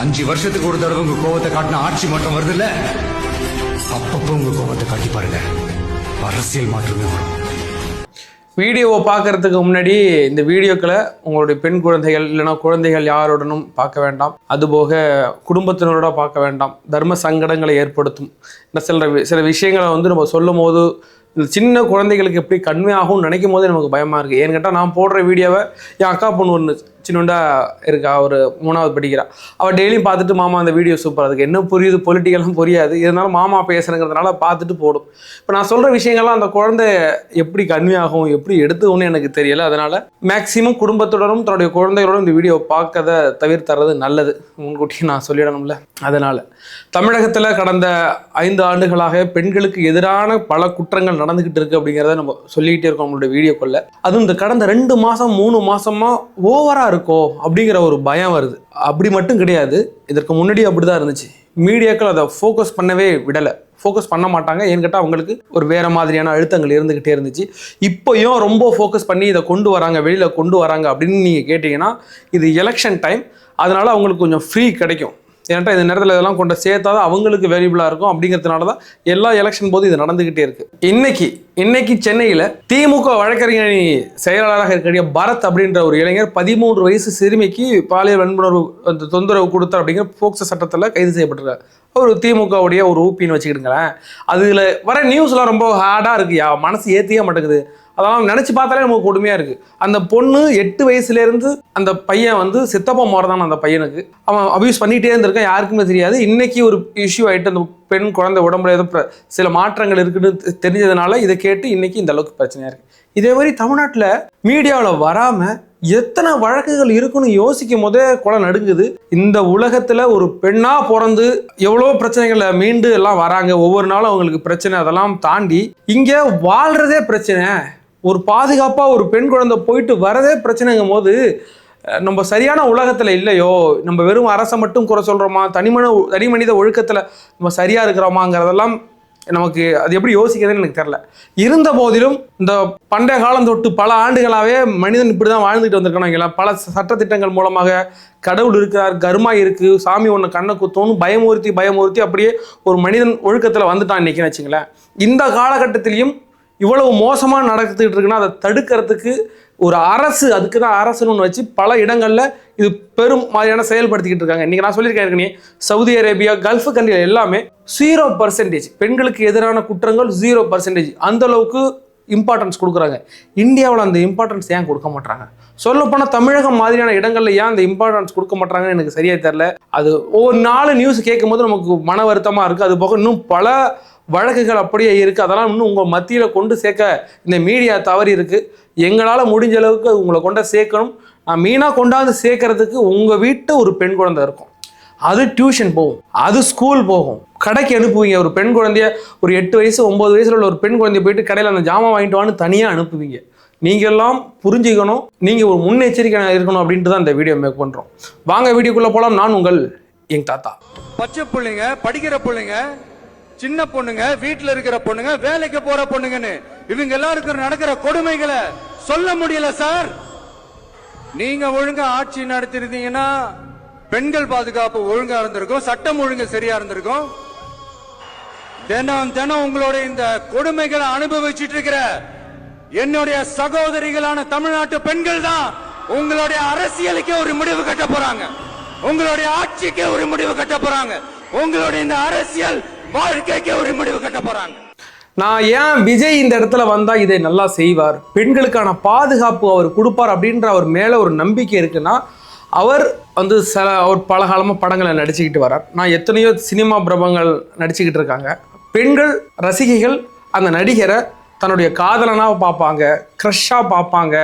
5 வருஷத்துக்கு ஒரு தடவை உங்க கோபத்தை காட்டின ஆட்சி மாற்றம் வருது இல்ல, அப்பப்போ உங்க கோபத்தை காட்டி பாருங்க, அரசியல் மாற்றமே வரும். வீடியோவை பார்க்கறதுக்கு முன்னாடி இந்த வீடியோக்களை உங்களுடைய பெண் குழந்தைகள் இல்லைன்னா குழந்தைகள் யாருடனும் பார்க்க வேண்டாம். அதுபோக குடும்பத்தினரோட பார்க்க வேண்டாம். தர்ம சங்கடங்களை ஏற்படுத்தும். சில விஷயங்களை நம்ம சொல்லும் போது இந்த சின்ன குழந்தைகளுக்கு எப்படி கண்மையாகும்னு நினைக்கும் போதே நமக்கு பயமாக இருக்குது. ஏன்னு கேட்டால் நான் போடுற வீடியோவை என் அக்கா பொண்ணு ஒன்று சின்னண்டா இருக்கா, ஒரு 3வது படிக்கிறா. அவள் டெய்லியும் பார்த்துட்டு மாமா அந்த வீடியோ சூப்பர், அதுக்கு என்ன புரியுது, பொலிட்டிக்கெல்லாம் புரியாது, இருந்தாலும் மாமா பேசுகிறதுனால பார்த்துட்டு போடும். இப்போ நான் சொல்கிற விஷயங்கள்லாம் அந்த குழந்தை எப்படி கன்மையாகும், எப்படி எடுத்துக்கணும்னு எனக்கு தெரியலை. அதனால் மேக்சிமம் குடும்பத்துடனும் தன்னுடைய குழந்தைகளோடும் இந்த வீடியோவை பார்க்கறத தவிர்த்துறது நல்லது. முன்கூட்டியே நான் சொல்லிடணும்ல. அதனால் தமிழகத்தில் கடந்த 5 ஆண்டுகளாக பெண்களுக்கு எதிரான பல குற்றங்கள் நடந்துக்கிட்டு இருக்குது அப்படிங்கிறத நம்ம சொல்லிக்கிட்டே இருக்கோம் நம்மளுடைய வீடியோக்குள்ள. அதுவும் இந்த கடந்த 2 மாதம் 3 மாதமாக ஓவராக இருக்கோ அப்படிங்கிற ஒரு பயம் வருது. அப்படி மட்டும் கிடையாது, இதற்கு முன்னாடி அப்படி தான் இருந்துச்சு. மீடியாக்கள் அதை ஃபோக்கஸ் பண்ணவே விடலை, ஃபோக்கஸ் பண்ண மாட்டாங்க. ஏன்னு கேட்டால் அவங்களுக்கு ஒரு வேறு மாதிரியான அழுத்தங்கள் இருந்துக்கிட்டே இருந்துச்சு. இப்போயும் ரொம்ப ஃபோக்கஸ் பண்ணி இதை கொண்டு வராங்க, வெளியில் கொண்டு வராங்க அப்படின்னு நீங்கள் கேட்டிங்கன்னா, இது எலெக்ஷன் டைம், அதனால் அவங்களுக்கு கொஞ்சம் ஃப்ரீ கிடைக்கும். ஏன்ட்டா இந்த நேரத்தில் இதெல்லாம் கொண்டு சேர்த்தா தான் அவங்களுக்கு வேரியபிளாக இருக்கும். அப்படிங்கிறதுனால தான் எல்லா எலெக்ஷன் போது இது நடந்துக்கிட்டே இருக்கு. இன்னைக்கு சென்னையில் திமுக வழக்கறிஞர் செயலாளராக இருக்கக்கூடிய பரத் அப்படின்ற ஒரு இளைஞர் 13 வயசு சிறுமிக்கு பாலியல் வன்புணர்வு தொந்தரவு கொடுத்தார் அப்படிங்கிற போக்சோ சட்டத்தில் கைது செய்யப்பட்டிருக்காரு. ஒரு திமுகவுடைய ஒரு ஊப்பின்னு வச்சுக்கிட்டுங்களேன். அதில் வர நியூஸ்லாம் ரொம்ப ஹார்டாக இருக்குது, மனசு ஏற்றிக்க மாட்டேங்குது. அதெல்லாம் நினச்சி பார்த்தாலே நமக்கு கொடுமையாக இருக்குது. அந்த பொண்ணு 8 வயசுலேருந்து அந்த பையன் சித்தப்பா மாறதான் அந்த பையனுக்கு அவன் அபியூஸ் பண்ணிகிட்டே இருந்திருக்கான், யாருக்குமே தெரியாது. இன்னைக்கு ஒரு இஷ்யூ ஆகிட்டு அந்த பெண் குழந்தை உடம்புல ஏதோ சில மாற்றங்கள் இருக்குன்னு தெரிஞ்சதுனால இதை கேட்டு இன்னைக்கு இந்த அளவுக்கு பிரச்சனையாக இருக்குது. இதே மாதிரி தமிழ்நாட்டில் மீடியாவில் வராமல் எத்தனை வழக்குகள் இருக்குன்னு யோசிக்கும் போதே கொலை நடுங்குது. இந்த உலகத்தில் ஒரு பெண்ணாக பிறந்து எவ்வளோ பிரச்சனைகளை மீண்டு எல்லாம் வராங்க. ஒவ்வொரு நாளும் அவங்களுக்கு பிரச்சனை. அதெல்லாம் தாண்டி இங்கே வாழ்கிறதே பிரச்சனை. ஒரு பாதுகாப்பாக ஒரு பெண் குழந்தை போயிட்டு வரதே பிரச்சனைங்கும் போது நம்ம சரியான உலகத்தில் இல்லையோ, நம்ம வெறும் அரசை மட்டும் குறை சொல்கிறோமா, தனி மனித ஒழுக்கத்தில் நம்ம சரியாக இருக்கிறோமாங்கிறதெல்லாம் நமக்கு அது எப்படி யோசிக்கிறதுன்னு எனக்கு தெரில. இருந்த போதிலும் இந்த பண்டைய காலம் தொட்டு பல ஆண்டுகளாகவே மனிதன் இப்படி தான் வாழ்ந்துட்டு வந்திருக்கணும். பல சட்டத்திட்டங்கள் மூலமாக கடவுள் இருக்கிறார், கர்மா இருக்குது, சாமி ஒன்று கண்ணை குத்தோன்னு பயமுறுத்தி அப்படியே ஒரு மனிதன் ஒழுக்கத்தில் வந்துட்டான் இன்னைக்குன்னு வச்சுங்களேன். இந்த காலகட்டத்திலையும் இவ்வளவு மோசமாக நடந்துகிட்டு இருக்குன்னா அதை தடுக்கிறதுக்கு ஒரு அரசு, அதுக்கு தான் அரசுன்னு ஒன்று வச்சு பல இடங்களில் இது பெரும் மாதிரியான செயல்படுத்திக்கிட்டு இருக்காங்க. இன்றைக்கி நான் சொல்லியிருக்கேன் ஏற்கனவே, சவுதி அரேபியா, கல்ஃப் கண்ட்ரியில் எல்லாமே 0% பெண்களுக்கு எதிரான குற்றங்கள் 0%. அந்த அளவுக்கு இம்பார்ட்டன்ஸ் கொடுக்குறாங்க. இந்தியாவில் அந்த இம்பார்ட்டன்ஸ் ஏன் கொடுக்க மாட்டாங்க? சொல்லப்போனால் தமிழகம் மாதிரியான இடங்களில் ஏன் அந்த இம்பார்ட்டன்ஸ் கொடுக்க மாட்டாங்கன்னு எனக்கு சரியாக தெரில. அது ஒவ்வொரு நாலு நியூஸ் கேட்கும் போது நமக்கு மன வருத்தமாக இருக்குது. அது போக இன்னும் பல வழக்குகள் அப்படியே இருக்குது. அதெல்லாம் இன்னும் உங்கள் மத்தியில் கொண்டு சேர்க்க இந்த மீடியா தவறி இருக்குது. எங்களால் முடிஞ்ச அளவுக்கு உங்களை கொண்டு சேர்க்கணும். நான் மீனாக கொண்டாந்து சேர்க்கறதுக்கு உங்கள் வீட்டு ஒரு பெண் குழந்தை இருக்கும், அது டியூஷன் போகும், அது ஸ்கூல் போகும், கடைக்கு அனுப்புவீங்க. ஒரு பெண் குழந்தைய ஒரு 8 வயசு 9 வயசுல உள்ள ஒரு பெண் குழந்தைய போயிட்டு கடையில் அந்த ஜாமான் வாங்கிட்டு வான்னு தனியாக அனுப்புவீங்க. நீங்கள் எல்லாம் புரிஞ்சுக்கணும், நீங்கள் ஒரு முன்னெச்சரிக்கை இருக்கணும் அப்படின்ட்டு தான் இந்த வீடியோ மேக் பண்ணுறோம். வாங்க வீடியோக்குள்ளே போகலாம். நான் உங்கள் எங்க தாத்தா. பச்சை பிள்ளைங்க, படிக்கிற பிள்ளைங்க, சின்ன பொண்ணுங்க, வீட்டுல இருக்கிற பொண்ணுங்க, வேலைக்கு போற பொண்ணுங்கன்னு இவங்க எல்லாருக்கும் நடக்கிற கொடுமைகளை சொல்ல முடியல சார். நீங்க ஒழுங்கா ஆட்சி நடத்திருந்தீங்கன்னா பெண்கள் பாதுகாப்பு ஒழுங்கா இருந்திருக்கும், சட்டம் ஒழுங்கு சரியா இருந்திருக்கும். தினம் உங்களுடைய இந்த கொடுமைகளை அனுபவிச்சுட்டு இருக்கிற என்னுடைய சகோதரிகளான தமிழ்நாட்டு பெண்கள் தான் உங்களுடைய அரசியலுக்கு ஒரு முடிவு கட்ட போறாங்க, உங்களுடைய ஆட்சிக்கு ஒரு முடிவு கட்ட போறாங்க, உங்களுடைய இந்த அரசியல் வாழ்க்கைக்கு ஒரு முடிவு கட்ட போறாங்க. நான் ஏன் விஜய் இந்த இடத்துல வந்தா இதை நல்லா செய்வார், பெண்களுக்கான பாதுகாப்பு அவர் கொடுப்பார் அப்படின்ற அவர் மேல ஒரு நம்பிக்கை இருக்குன்னா, அவர் அவர் பல காலமாக படங்களை நடிச்சுக்கிட்டு வரார். நான் எத்தனையோ சினிமா பிரபங்கள் நடிச்சுக்கிட்டு இருக்காங்க. பெண்கள் ரசிகைகள் அந்த நடிகரை தன்னுடைய காதலனாக பார்ப்பாங்க, க்ரஷ்ஷாக பார்ப்பாங்க,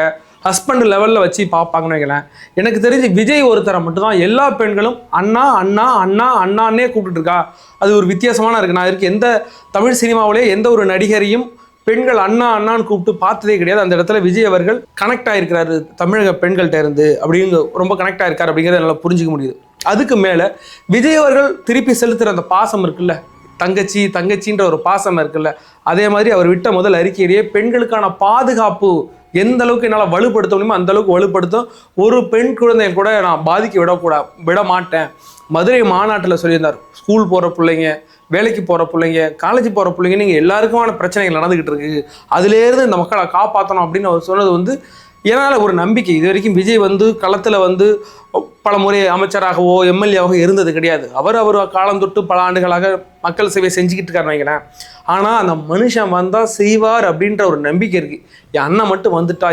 ஹஸ்பண்ட் லெவலில் வச்சு பார்ப்பாங்கன்னு வைங்களேன். எனக்கு தெரிஞ்சு விஜய் ஒருத்தரை மட்டும்தான் எல்லா பெண்களும் அண்ணா அண்ணா அண்ணா அண்ணான்னே கூப்பிட்டு இருக்கா. அது ஒரு வித்தியாசமான இருக்குது. நான் இருக்கு எந்த தமிழ் சினிமாவிலே எந்த ஒரு நடிகரையும் பெண்கள் அண்ணா அண்ணான்னு கூப்பிட்டு பார்த்ததே கிடையாது. அந்த இடத்துல விஜய் அவர்கள் கனெக்ட் ஆகிருக்கிறாரு தமிழக பெண்கள்கிட்ட இருந்து, அப்படிங்க ரொம்ப கனெக்ட் ஆகிருக்காரு அப்படிங்கிறத என்னால் புரிஞ்சிக்க முடியுது. அதுக்கு மேலே விஜய் அவர்கள் திருப்பி செலுத்துகிற அந்த பாசம் இருக்குல்ல, தங்கச்சின்ற ஒரு பாசம் இருக்குல்ல, அதே மாதிரி அவர் விட்ட முதல் அறிக்கையிலேயே பெண்களுக்கான பாதுகாப்பு எந்த அளவுக்கு என்னால் வலுப்படுத்த முடியுமோ அந்த அளவுக்கு வலுப்படுத்தும். ஒரு பெண் குழந்தைய கூட நான் பாதிக்க விட மாட்டேன். மதுரை மாநாட்டில் சொல்லியிருந்தார், ஸ்கூல் போகிற பிள்ளைங்க, வேலைக்கு போகிற பிள்ளைங்க, காலேஜ் போகிற பிள்ளைங்க, நீங்கள் எல்லாருக்குமான பிரச்சனைகள் நடந்துக்கிட்டு இருக்கு, அதுலேருந்து இந்த மக்களை காப்பாற்றணும் அப்படின்னு அவர் சொன்னது வந்து என்னால் ஒரு நம்பிக்கை. இது வரைக்கும் விஜய் வந்து களத்தில் வந்து பல முறை அமைச்சராகவோ எம்எல்ஏவாகவோ இருந்தது கிடையாது. அவர் காலம் தொட்டு பல ஆண்டுகளாக மக்கள் சேவை செஞ்சுக்கிட்டு இருக்காரு வைங்களேன். ஆனால் அந்த மனுஷன் வந்தால் செய்வார் அப்படின்ற ஒரு நம்பிக்கை இருக்குது. என் அண்ணன் மட்டும் வந்துட்டா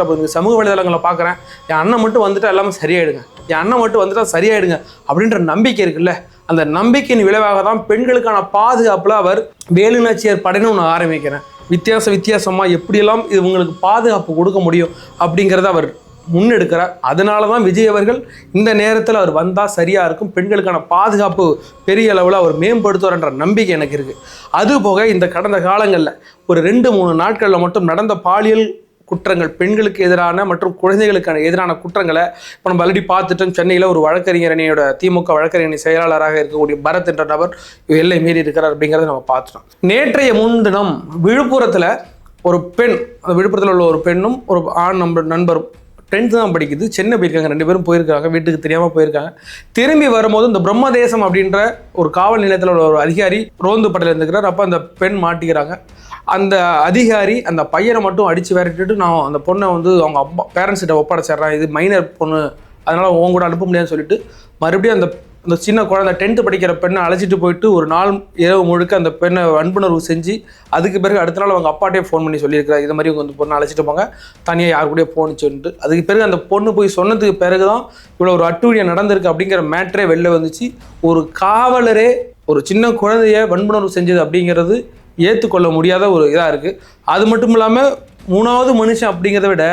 இப்போ சமூக வலைதளங்களை பார்க்குறேன், என் அண்ணன் மட்டும் வந்துட்டா எல்லாமே சரியாயிடுங்க, என் அண்ணன் மட்டும் வந்துட்டா சரியாயிடுங்க அப்படின்ற நம்பிக்கை இருக்குல்ல. அந்த நம்பிக்கையின் விளைவாக தான் பெண்களுக்கான பாதுகாப்பில் அவர் வேலுநாச்சியார் படைன்னு ஒன்று ஆரம்பிக்கிறேன். வித்தியாசமாக எப்படியெல்லாம் இது உங்களுக்கு பாதுகாப்பு கொடுக்க முடியும் அப்படிங்கிறத அவர் முன்னெடுக்கிறார். அதனால தான் விஜய் அவர்கள் இந்த நேரத்தில் அவர் வந்தால் சரியாக இருக்கும், பெண்களுக்கான பாதுகாப்பு பெரிய அளவில் அவர் மேம்படுத்துவார்ன்ற நம்பிக்கை எனக்கு இருக்குது. அதுபோக இந்த கடந்த காலங்களில் ஒரு 2-3 நாட்களில் மட்டும் நடந்த பாலியல் குற்றங்கள், பெண்களுக்கு எதிரான மற்றும் குழந்தைகளுக்கான எதிரான குற்றங்களை இப்போ நம்ம ஆல்ரெடி பார்த்துட்டோம். சென்னையில் ஒரு வழக்கறிஞர் அணியோட திமுக வழக்கறிஞர் செயலாளராக இருக்கக்கூடிய பரத் என்ற நபர் எல்லை மீறி இருக்கிறார் அப்படிங்கிறத நம்ம பார்த்துட்டோம். நேற்றைய முன்தினம் விழுப்புரத்தில் ஒரு பெண், அந்த விழுப்புரத்தில் உள்ள ஒரு பெண்ணும் ஒரு ஆண் நண்பரும் 10th தான் படிக்குது, சென்னை போயிருக்காங்க, 2 பேரும் போயிருக்காங்க, வீட்டுக்கு தெரியாமல் போயிருக்காங்க. திரும்பி வரும்போது இந்த பிரம்மதேசம் அப்படின்ற ஒரு காவல் நிலையத்தில் உள்ள ஒரு அதிகாரி ரோந்து படையில் இருந்துக்கிறார். அப்போ அந்த பெண் மாட்டிக்கிறாங்க. அந்த அதிகாரி அந்த பையனை மட்டும் அடித்து விரட்டிட்டு, நான் அந்த பொண்ணை வந்து அவங்க அப்பா பேரண்ட்ஸ்கிட்ட ஒப்படைச்சிட்றேன், இது மைனர் பொண்ணு, அதனால் உங்க கூட அனுப்ப முடியாதுன்னு சொல்லிட்டு மறுபடியும் அந்த சின்ன குழந்தை 10th படிக்கிற பெண்ணை அழைச்சிட்டு போயிட்டு ஒரு நாள் இரவு முழுக்க அந்த பெண்ணை வன்புணர்வு செஞ்சு, அதுக்கு பிறகு அடுத்த நாள் அவங்க அப்பாட்டே ஃபோன் பண்ணி சொல்லியிருக்கிறார், இது மாதிரி உங்கள் பொண்ணை அழைச்சிட்டு போங்க, தனியாக யார் கூட போணுச்சுன்ட்டு. அதுக்கு பிறகு அந்த பொண்ணு போய் சொன்னதுக்கு பிறகு தான் இவ்வளோ ஒரு அட்டூழியம் நடந்திருக்கு அப்படிங்கிற மேட்டரே வெளில வந்துச்சு. ஒரு காவலரே ஒரு சின்ன குழந்தைய வன்புணர்வு செஞ்சது அப்படிங்கிறது ஏற்றுக்கொள்ள முடியாத ஒரு இதாக இருக்குது. அது மட்டும் இல்லாமல் 3வது மனுஷன் அப்படிங்கிறத விட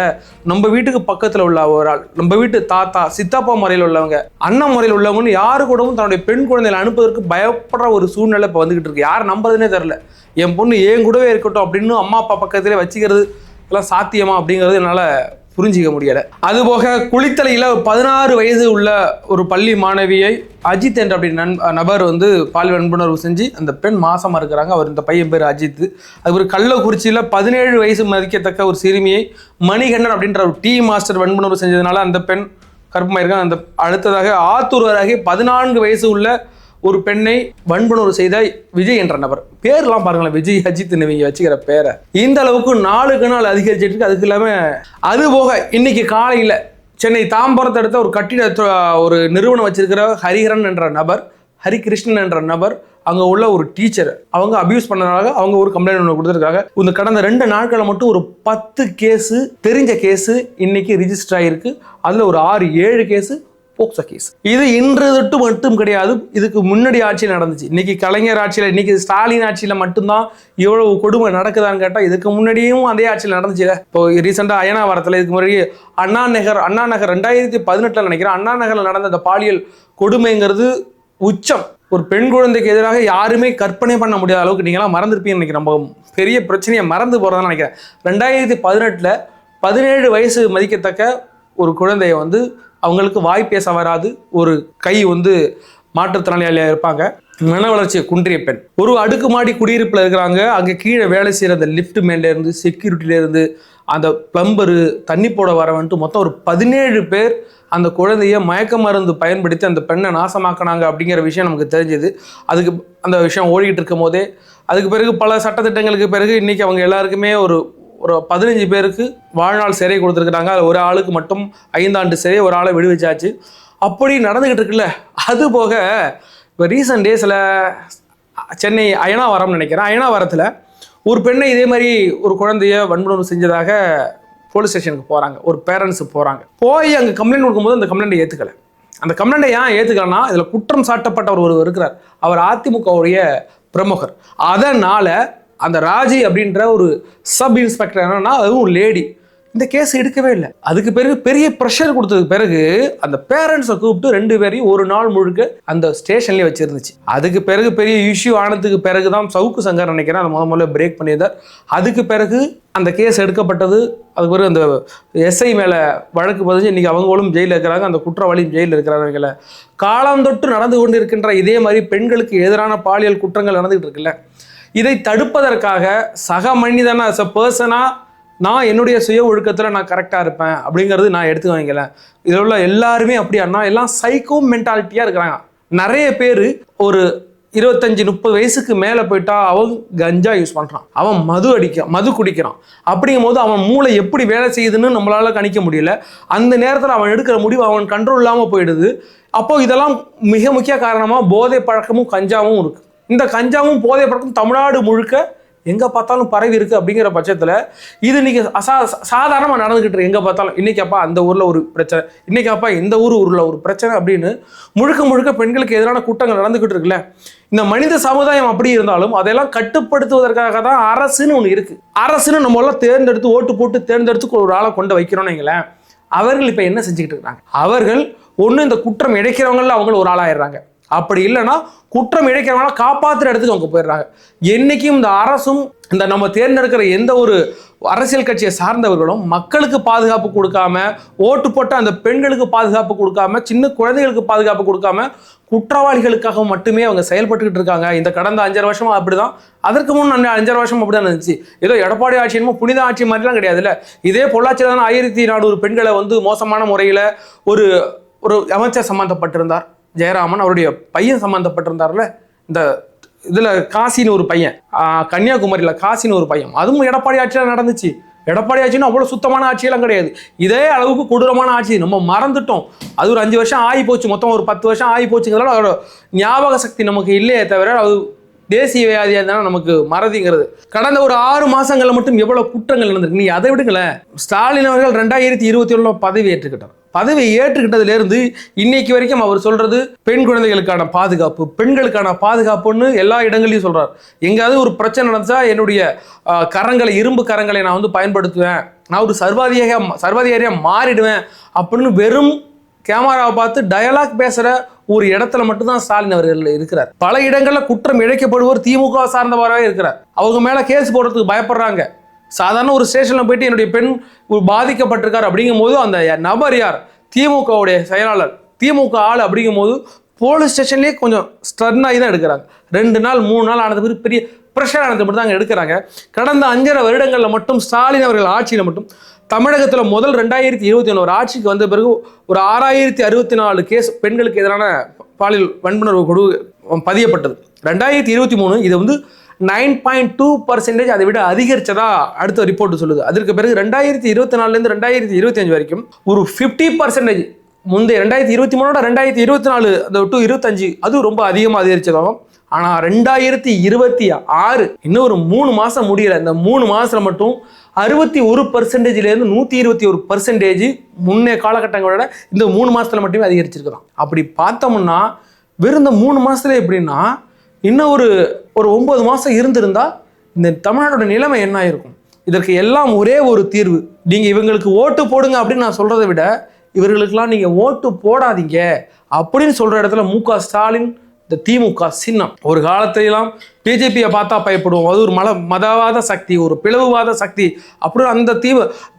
நம்ம வீட்டுக்கு பக்கத்தில் உள்ள ஒரு ஆள், நம்ம வீட்டு தாத்தா, சித்தப்பா முறையில் உள்ளவங்க, அண்ணன் முறையில் உள்ளவங்கன்னு யாரு கூடவும் தன்னுடைய பெண் குழந்தைகளை அனுப்புவதற்கு பயப்படுற ஒரு சூழ்நிலை இப்போ வந்துக்கிட்டு இருக்கு. யார் நம்புறதுனே தெரில. என் பொண்ணு ஏன் கூடவே இருக்கட்டும் அப்படின்னு அம்மா அப்பா பக்கத்திலே வச்சுக்கிறது எல்லாம் சாத்தியமா அப்படிங்கிறது என்னால் புரிஞ்சிக்க முடியலை. அதுபோக குளித்தலையில் 16 வயது உள்ள ஒரு பள்ளி மாணவியை அஜித் என்ற அப்படி நபர் வந்து பாலியல் வன்புணர்வு செஞ்சு அந்த பெண் மாசமாக இருக்கிறாங்க. அவர் இந்த பையன் பேர் அஜித். அது ஒரு கள்ளக்குறிச்சியில் 17 வயசு மதிக்கத்தக்க ஒரு சிறுமியை மணிகண்டன் அப்படின்ற ஒரு டீ மாஸ்டர் வன்புணர்வு செஞ்சதுனால அந்த பெண் கர்ப்பமாயிருக்காங்க. அந்த அடுத்ததாக ஆத்தூர் அருகே 14 வயசு உள்ள ஒரு பெண்ணை வன்புணர்வு செய்த விஜய் என்ற நபர். பேர்லாம் பாருங்களேன், விஜய் அஜித் நீங்க வச்சுக்கிற பேரை இந்த அளவுக்கு நாளுக்கு நாள் அதிகரிச்சிட்டு இருக்கு. அதுக்கு இல்லாமல் அதுபோக இன்னைக்கு காலையில் சென்னை தாம்பரத்தை அடுத்த ஒரு கட்டிட ஒரு நிறுவனம் வச்சிருக்கிற ஹரிகிருஷ்ணன் என்ற நபர், அங்கே உள்ள ஒரு டீச்சர் அவங்க அபியூஸ் பண்ணதுனால அவங்க ஒரு கம்ப்ளைண்ட் ஒன்று கொடுத்துருக்காங்க. இந்த கடந்த 2 நாட்களில் மட்டும் ஒரு 10 கேஸு தெரிஞ்ச கேஸு இன்னைக்கு ரிஜிஸ்டர் ஆகிருக்கு. அதில் ஒரு 6-7 கேஸு போக்சோ கேஸ். இது இன்று தொட்டு மட்டும் கிடையாது, இதுக்கு முன்னாடி ஆட்சியில் நடந்துச்சு. இன்னைக்கு கலைஞர் ஆட்சியில், இன்னைக்கு ஸ்டாலின் ஆட்சியில் மட்டும்தான் இவ்வளவு கொடுமை நடக்குதான்னு கேட்டால் இதுக்கு முன்னாடியும் அதே ஆட்சியில் நடந்துச்சு. இப்போ ரீசெண்டாக அயனாவரத்தில் இதுக்கு முன்னாடி அண்ணா நகர் 2018 நினைக்கிறேன், அண்ணா நகரில் நடந்த அந்த பாலியல் கொடுமைங்கிறது உச்சம். ஒரு பெண் குழந்தைக்கு எதிராக யாருமே கற்பனை பண்ண முடியாத அளவுக்கு நீங்களாம் மறந்துருப்பீங்கன்னு நினைக்கிறேன். நம்ம பெரிய பிரச்சனையை மறந்து போகிறதான்னு நினைக்கிறேன். 2018 17 வயசு மதிக்கத்தக்க ஒரு குழந்தைய வந்து அவங்களுக்கு வாய் பேச வராது, ஒரு கை வந்து மாற்றுத்திறனாளியாக இருப்பாங்க, மன வளர்ச்சியை குன்றிய பெண், ஒரு அடுக்குமாடி குடியிருப்பில் இருக்கிறாங்க. அங்கே கீழே வேலை செய்கிற அந்த லிஃப்ட் மேன்லேருந்து, செக்யூரிட்டிலேருந்து, அந்த பிளம்பரு, தண்ணி போட வரவன்ட்டு மொத்தம் ஒரு 17 பேர் அந்த குழந்தைய மயக்க மருந்து பயன்படுத்தி அந்த பெண்ணை நாசமாக்கினாங்க அப்படிங்கிற விஷயம் நமக்கு தெரிஞ்சது. அதுக்கு அந்த விஷயம் ஓடிக்கிட்டு இருக்கும் போதே அதுக்கு பிறகு பல சட்டத்திட்டங்களுக்கு பிறகு இன்றைக்கி அவங்க எல்லாருக்குமே ஒரு 15 பேருக்கு வாழ்நாள் சிறை கொடுத்துருக்குறாங்க. அதில் ஒரு ஆளுக்கு மட்டும் 5 ஆண்டு சிறை, ஒரு ஆளை விடுவிச்சாச்சு. அப்படி நடந்துக்கிட்டு இருக்குல்ல. அது போக இப்போ ரீசன்ட் டேஸில் சென்னை அயனாவரம்னு நினைக்கிறேன், அயனாவரத்தில் ஒரு பெண்ணை இதே மாதிரி ஒரு குழந்தைய வன்புணர்வு செஞ்சதாக போலீஸ் ஸ்டேஷனுக்கு போகிறாங்க. ஒரு பேரண்ட்ஸு போய் அங்கே கம்ப்ளைண்ட் கொடுக்கும்போது அந்த கம்ப்ளைண்ட்டை ஏற்றுக்கலை. அந்த கம்ப்ளைண்ட்டை ஏன் ஏற்றுக்கலன்னா, இதில் குற்றம் சாட்டப்பட்டவர் ஒருவர் இருக்கிறார், அவர் அதிமுகவுடைய பிரமுகர். அதனால் அந்த ராஜி அப்படின்ற ஒரு சப் இன்ஸ்பெக்டர் என்னன்னா, அதுவும் ஒரு லேடி, இந்த கேஸ் எடுக்கவே இல்லை. அதுக்கு பிறகு பெரிய ப்ரெஷர் கொடுத்ததுக்கு பிறகு அந்த பேரண்ட்ஸை கூப்பிட்டு 2 பேரையும் ஒரு நாள் முழுக்க அந்த ஸ்டேஷன்லேயே வச்சிருந்துச்சு. அதுக்கு பிறகு பெரிய இஷ்யூ ஆனதுக்கு பிறகு தான் சவுக்கு சங்கர் நினைக்கிறேன் அதை முதல்ல பிரேக் பண்ணியிருந்தார். அதுக்கு பிறகு அந்த கேஸ் எடுக்கப்பட்டது. அதுக்கு பிறகு அந்த எஸ்ஐ மேலே வழக்கு பதிஞ்சு இன்றைக்கி அவங்களும் ஜெயிலில் இருக்கிறாங்க, அந்த குற்றவாளியும் ஜெயிலில் இருக்கிறாங்க. காலந்தொட்டு நடந்து கொண்டு இருக்கின்ற இதே மாதிரி பெண்களுக்கு எதிரான பாலியல் குற்றங்கள் நடந்துகிட்டு இருக்குல்ல, இதை தடுப்பதற்காக சக மனிதனா, அஸ் அ பர்சனாக நான் என்னுடைய சுய ஒழுக்கத்தில் நான் கரெக்டாக இருப்பேன் அப்படிங்கிறது நான் எடுத்து வாங்கிக்கல. இதில் உள்ள எல்லாருமே அப்படின்னா எல்லாம் சைக்கோ மென்டாலிட்டியாக இருக்கிறாங்க. நிறைய பேர் ஒரு 25-30 வயசுக்கு மேலே போயிட்டா அவன் கஞ்சா யூஸ் பண்ணுறான், அவன் மது குடிக்கிறான். அப்படிங்கும் போது அவன் மூளை எப்படி வேலை செய்யுதுன்னு நம்மளால கணிக்க முடியல. அந்த நேரத்தில் அவன் எடுக்கிற முடிவு அவன் கண்ட்ரோல் இல்லாமல் போயிடுது. அப்போ இதெல்லாம் மிக முக்கிய காரணமாக போதை பழக்கமும் கஞ்சாவும் இருக்குது. இந்த கஞ்சாவும் போதை பழக்கம் தமிழ்நாடு முழுக்க எங்கே பார்த்தாலும் பரவி இருக்குது. அப்படிங்கிற பட்சத்தில் இது இன்னைக்கு சாதாரணமாக நடந்துக்கிட்டு இருக்கு. எங்கே பார்த்தாலும் இன்னைக்கு அந்த ஊரில் ஒரு பிரச்சனை, இன்னைக்கு இந்த ஊரில் ஒரு பிரச்சனை அப்படின்னு முழுக்க பெண்களுக்கு எதிரான கூட்டங்கள் நடந்துக்கிட்டு இருக்குல்ல. இந்த மனித சமுதாயம் அப்படி இருந்தாலும் அதையெல்லாம் கட்டுப்படுத்துவதற்காக தான் அரசுன்னு ஒன்று இருக்குது. அரசுன்னு நம்ம எல்லாம் தேர்ந்தெடுத்து ஓட்டு போட்டு தேர்ந்தெடுத்து ஒரு ஆளை கொண்டு வைக்கிறோன்னு வைங்களேன். அவர்கள் இப்போ என்ன செஞ்சுக்கிட்டு இருக்காங்க? அவர்கள் ஒன்று இந்த குற்றம் இழைக்கிறவங்கள அவங்களும் ஒரு ஆளாயிடுறாங்க. அப்படி இல்லைன்னா குற்றம் இழைக்கிறவங்கள காப்பாற்றுற இடத்துக்கு அவங்க போயிடுறாங்க. என்னைக்கும் இந்த அரசும் இந்த நம்ம தேர்ந்தெடுக்கிற எந்த ஒரு அரசியல் கட்சியை சார்ந்தவர்களும் மக்களுக்கு பாதுகாப்பு கொடுக்காம, ஓட்டு போட்ட அந்த பெண்களுக்கு பாதுகாப்பு கொடுக்காம, சின்ன குழந்தைகளுக்கு பாதுகாப்பு கொடுக்காம குற்றவாளிகளுக்காக மட்டுமே அவங்க செயல்பட்டுக்கிட்டு இருக்காங்க. இந்த கடந்த 5 வருஷமா அப்படிதான். அதற்கு முன் 5 வருஷம் அப்படிதான் இருந்துச்சு. ஏதோ எடப்பாடி ஆட்சி என்னமோ புனித ஆட்சி மாதிரிலாம் கிடையாதுல்ல. இதே பொள்ளாச்சியில் தான் 1400 பெண்களை மோசமான முறையில் ஒரு அமைச்சர் சம்பந்தப்பட்டிருந்தார். ஜெயராமன் அவருடைய பையன் சம்பந்தப்பட்டிருந்தார்ல. இந்த இதில் காசின்னு ஒரு பையன், கன்னியாகுமரியில் காசின்னு ஒரு பையன், அதுவும் எடப்பாடி ஆட்சியில் நடந்துச்சு. எடப்பாடி ஆட்சின்னு அவ்வளோ சுத்தமான ஆட்சியெல்லாம் கிடையாது. இதே அளவுக்கு கொடூரமான ஆட்சி நம்ம மறந்துட்டோம். அது ஒரு 5 வருஷம் ஆகி போச்சு, மொத்தம் ஒரு 10 வருஷம் ஆகி போச்சுங்கிறதால அதோட ஞாபக சக்தி நமக்கு இல்லையே தவிர அது தேசிய வியாதியாக தானே நமக்கு மறதிங்கிறது. கடந்த ஒரு 6 மாதங்களில் மட்டும் எவ்வளோ குற்றங்கள் நடந்திருக்கு. நீ அதை விடுங்களேன். ஸ்டாலின் அவர்கள் 2021 பதவி ஏற்றுக்கிட்டார். பதவி ஏற்றுக்கிட்டதுலேருந்து இன்னைக்கு வரைக்கும் அவர் சொல்றது பெண் குழந்தைகளுக்கான பாதுகாப்பு, பெண்களுக்கான பாதுகாப்புன்னு எல்லா இடங்களையும் சொல்றார். எங்காவது ஒரு பிரச்சனை நடந்தா என்னுடைய கரங்களை, இரும்பு கரங்களை நான் பயன்படுத்துவேன், நான் ஒரு சர்வாதிகாரியா மாறிடுவேன் அப்படின்னு வெறும் கேமராவை பார்த்து டயலாக் பேசுற ஒரு இடத்துல மட்டும்தான் ஸ்டாலின் அவர்கள் இருக்கிறார். பல இடங்கள்ல குற்றம் இழைக்கப்படுவோர் திமுக சார்ந்தவராக இருக்கிறார். அவங்க மேல கேஸ் போடுறதுக்கு பயப்படுறாங்க. சாதாரண ஒரு ஸ்டேஷன்ல போயிட்டு என்னுடைய பெண் பாதிக்கப்பட்டிருக்காரு அப்படிங்கும் போது அந்த நபர் யார்? திமுகவுடைய செயலாளர், திமுக ஆள் அப்படிங்கும் போது போலீஸ் ஸ்டேஷன்லேயே கொஞ்சம் ஸ்டர்ன் ஆகி தான் எடுக்கிறாங்க. 2 நாள் 3 நாள் ஆனது பிறகு பெரிய ப்ரெஷர் ஆனது மட்டும் தான் எடுக்கிறாங்க. கடந்த 5.5 வருடங்களில் மட்டும் ஸ்டாலின் அவர்கள் ஆட்சியில் மட்டும் தமிழகத்தில் முதல் 2021 ஆட்சிக்கு வந்த பிறகு ஒரு 6064 கேஸ் பெண்களுக்கு எதிரான பாலியல் வன்புணர்வு பதியப்பட்டது. 2023 இது 9.2% அதை விட அதிகரிச்சதா அடுத்த ரிப்போர்ட் சொல்லுது. அதற்கு பிறகு 2024 2025 வரைக்கும் ஒரு 50% முந்தைய 2023 2024 to 25 அது ரொம்ப அதிகமாக அதிகரிச்சதாகும். ஆனால் 2026 இன்னும் ஒரு 3 மாதம் முடியல. இந்த 3 மாதத்தில் மட்டும் 61%லேருந்து 121% முன்னே காலகட்டங்களோட இந்த 3 மாதத்தில் மட்டுமே அதிகரிச்சிருக்கலாம். அப்படி பார்த்தோம்னா வெறும் இந்த 3 மாதத்துல எப்படின்னா இன்னும் ஒரு 9 மாதம் இருந்திருந்தா இந்த தமிழ்நாட்டோட நிலைமை என்ன ஆயிருக்கும்? இதற்கு எல்லாம் ஒரே ஒரு தீர்வு. நீங்கள் இவங்களுக்கு ஓட்டு போடுங்க அப்படின்னு நான் சொல்கிறத விட இவர்களுக்கெல்லாம் நீங்கள் ஓட்டு போடாதீங்க அப்படின்னு சொல்கிற இடத்துல மு.க. ஸ்டாலின், இந்த திமுக சின்னம். ஒரு காலத்திலாம் பிஜேபியை பார்த்தா பயப்படுவோம், அது ஒரு மதவாத சக்தி, ஒரு பிளவுவாத சக்தி அப்படின்னு அந்த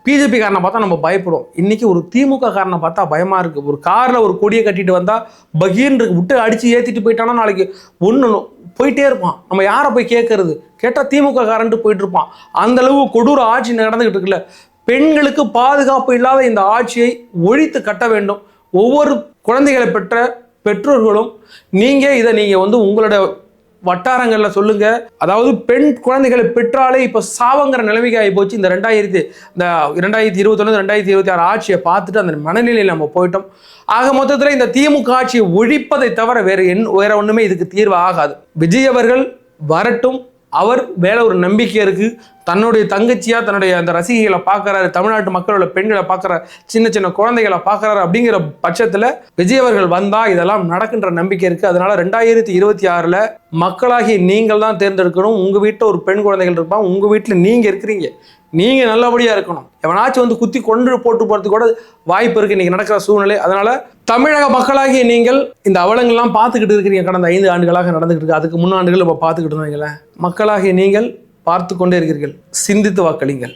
பிஜேபி காரனை பார்த்தா நம்ம பயப்படுவோம். இன்னைக்கு ஒரு திமுக காரனை பார்த்தா பயமா இருக்கு. ஒரு காரில் ஒரு கொடியை கட்டிட்டு வந்தா பகீர்னு விட்டு அடிச்சு ஏற்றிட்டு போயிட்டானா நாளைக்கு ஒன்று போயிட்டே இருப்பான். நம்ம யாரை போய் கேட்கறது? கேட்டால் திமுக காரன்ட்டு போயிட்டு இருப்பான். அந்த அளவு கொடூர ஆட்சி நடந்துகிட்டு இருக்குல்ல. பெண்களுக்கு பாதுகாப்பு இல்லாத இந்த ஆட்சியை ஒழித்து கட்ட வேண்டும். ஒவ்வொரு குழந்தைகளை பெற்ற பெற்றோர்களும் இதை உங்களோட வட்டாரங்களில் சொல்லுங்க. அதாவது பெண் குழந்தைகளை பெற்றாலே இப்போ சாவங்கிற நிலைமைக்கு ஆகி போச்சு. இந்த 2021 2026 ஆட்சியை பார்த்துட்டு அந்த மனநிலையில் நம்ம போயிட்டோம். ஆக மொத்தத்தில் இந்த திமுக ஆட்சியை ஒழிப்பதை தவிர வேற ஒண்ணுமே இதுக்கு தீர்வு ஆகாது. விஜய் அவர்கள் வரட்டும், அவர் மேல ஒரு நம்பிக்கை இருக்கு. தன்னுடைய தங்கச்சியா தன்னுடைய அந்த ரசிகைகளை பார்க்கறாரு, தமிழ்நாட்டு மக்களோட பெண்களை பார்க்கறாரு, சின்ன சின்ன குழந்தைகளை பார்க்கறாரு. அப்படிங்கிற பட்சத்துல விஜய் அவர்கள் வந்தா இதெல்லாம் நடக்கின்ற நம்பிக்கை இருக்கு. அதனால 2026 மக்களாகிய நீங்கள் தான் தேர்ந்தெடுக்கணும். உங்க வீட்டில் ஒரு பெண் குழந்தைகள் இருப்பான், உங்க வீட்டில் நீங்க இருக்கிறீங்க, நீங்க நல்லபடியா இருக்கணும். எவனாச்சும் குத்தி கொண்டு போட்டு போறதுக்கு கூட வாய்ப்பு இருக்கு இன்னைக்கு நடக்கிற சூழ்நிலை. அதனால தமிழக மக்களாகிய நீங்கள் இந்த அவலங்கள்லாம் பார்த்துக்கிட்டு இருக்கிறீங்க. கடந்த 5 ஆண்டுகளாக நடந்துகிட்டு இருக்கு. அதுக்கு முன்னாண்டுகள் இப்போ பார்த்துக்கிட்டு இருந்தீங்களே. மக்களாகிய நீங்கள் பார்த்து கொண்டே இருக்கிறீர்கள். சிந்தித்து வாக்களிங்கள்.